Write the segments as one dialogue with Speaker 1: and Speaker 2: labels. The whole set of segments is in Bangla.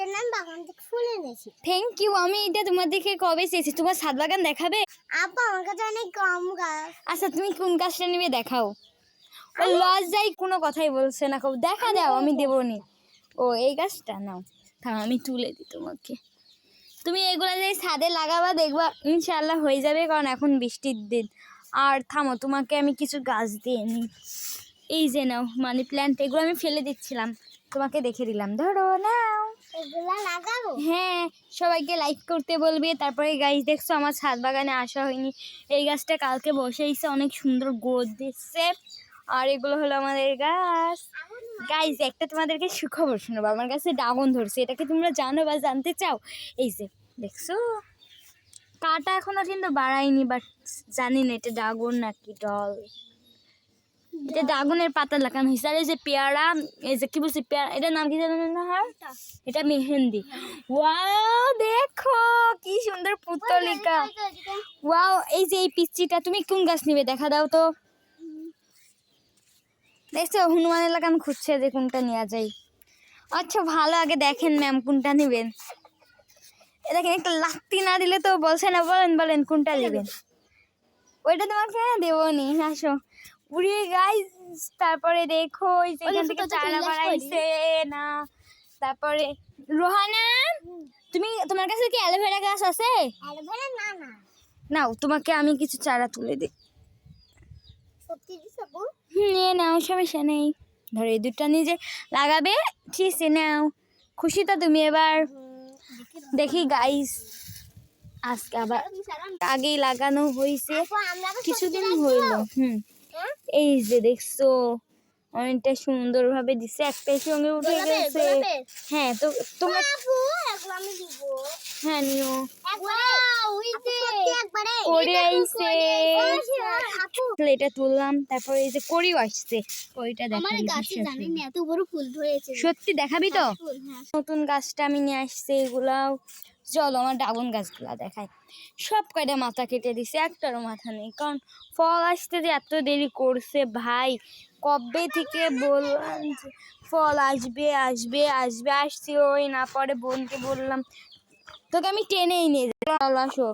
Speaker 1: জন্য আমি বাগান থেকে ফুল এনেছি।
Speaker 2: Thank you. আমি এটা তোমার দেখে কবে চেয়েছি। তোমার ছাদ বাগান দেখাবে?
Speaker 1: আপু আমার কাছে অনেক কম গাছ।
Speaker 2: আচ্ছা তুমি কোন গাছটা নিবে দেখাও। ও লজ্জায় কোনো কথাই বলছে না। দেখা দাও, আমি দেবো নি। ও এই গাছটা নাও, থাম আমি তুলে দিই তোমাকে। তুমি এগুলা যে ছাদে লাগাবা, দেখবা ইনশাআল্লাহ হয়ে যাবে, কারণ এখন বৃষ্টির দিন। আর থামো, তোমাকে আমি কিছু গাছ দিয়ে নিই। এই যে নাও মানি প্ল্যান্ট, এগুলো আমি ফেলে দিচ্ছিলাম, তোমাকে দেখে দিলাম, ধরো নাও।
Speaker 1: এগুলা লাগাবো?
Speaker 2: হ্যাঁ, সবাইকে লাইক করতে বলবে। তারপরে গাছ দেখছো আমার ছাদ বাগানে আসা হয়নি, এই গাছটা কালকে বসেইছে, অনেক সুন্দর গ্রোথ দিচ্ছে। আর এগুলো হলো আমাদের গাছ। গাইজ একটা তোমাদেরকে সুখবর শোনাবো, আমার কাছে ড্রাগন ধরছে। এটাকে তোমরা জানো বা জানতে চাও? এই যে দেখছো, কাটা এখনো কিন্তু বাড়ায়নি, বাট জানি না এটা ড্রাগন নাকি ডল। এটা ড্রাগনের পাতা লাগানো হয়েছে। আর এই যে পেয়ারা, এই যে কি বলছি পেয়ারা, এটার নাম কি জানো না? হয় এটা মেহেন্দি। ওয়াও দেখো কি সুন্দর পুতলিকা। ওয়াও, এই যে এই পিচ্চিটা, তুমি কোন গাছ নিবে দেখা দাও তো। দেখছো হনুমানের লাগান খুঁজছে যে কোনটা নেওয়া যায়। আচ্ছা ভালো, আগে দেখেন ম্যাম কোনটা নেবেন। দেখেন একটা লাত্তি না দিলে তো বলছে না, বলেন বলেন কোনটা নেবেন। ওইটা তোমাকে দেবো নি, আসো। উড়িয়ে গাইস, তারপরে দেখো এখান থেকে চারা বাড়াইছে না। তারপরে রোহানা, তোমার কাছে কি অ্যালোভেরা গাছ আছে?
Speaker 1: অ্যালোভেরা না না
Speaker 2: নাও, তোমাকে আমি কিছু চারা তুলে দিই।
Speaker 1: সত্যি দিছ আপু?
Speaker 2: নিয়ে নাও, সমস্যা নেই। ধরো এই দুটা নিজে লাগাবে, ঠিক আছে নাও। খুশি তো তুমি এবার? দেখি গাইস, আজকে আবার আগেই লাগানো হয়েছে, কিছুদিন হইলো। এই যে দেখছো অনেকটা সুন্দর ভাবে দিছে, একটাই সঙ্গে উঠে গেছে। হ্যাঁ তো তোমরা
Speaker 1: আমি দিব।
Speaker 2: হ্যাঁ নিও।
Speaker 1: করে
Speaker 2: আইছে এটা তুললাম, তারপরে এই যে কড়িও আসছে, কড়িটা
Speaker 1: আমার গাছে জানি না এত বড় ফুল ধরেছে।
Speaker 2: সত্যি দেখাবি তো?
Speaker 1: হ্যাঁ।
Speaker 2: নতুন গাছটা আমি নিয়ে আসছি, এগুলাও। চলো আমার ড্রাগন গাছগুলা দেখাই। সব কয়টা মাথা কেটে দিছে, একটারও মাথা নেই, কারণ ফল আসতে যে এত দেরি করছে ভাই। কবে থেকে বললাম যে ফল আসবে আসবে আসবে, আসছি ওই না। পরে বোনকে বললাম তোকে আমি টেনেই নিয়ে যাই, আসো।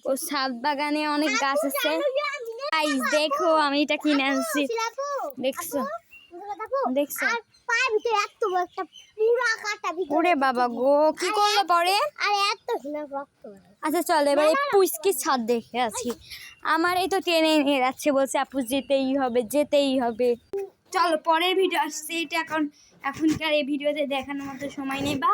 Speaker 2: ও ছাদ বাগানে অনেক গাছ আছে। গাইস দেখো আমি এটা কিনে আনছি, দেখছো দেখছো? ওরে বাবা গো, কি করলো পরে? আচ্ছা চল এবার এই পুচকির ছাদ দেখে আছি। আমার এই তো টেনে নিয়ে যাচ্ছে, বলছে আপু যেতেই হবে যেতেই হবে। চলো পরের ভিডিও আসছে এটা, এখনকার এই ভিডিওতে দেখানোর মতো সময় নেই। বা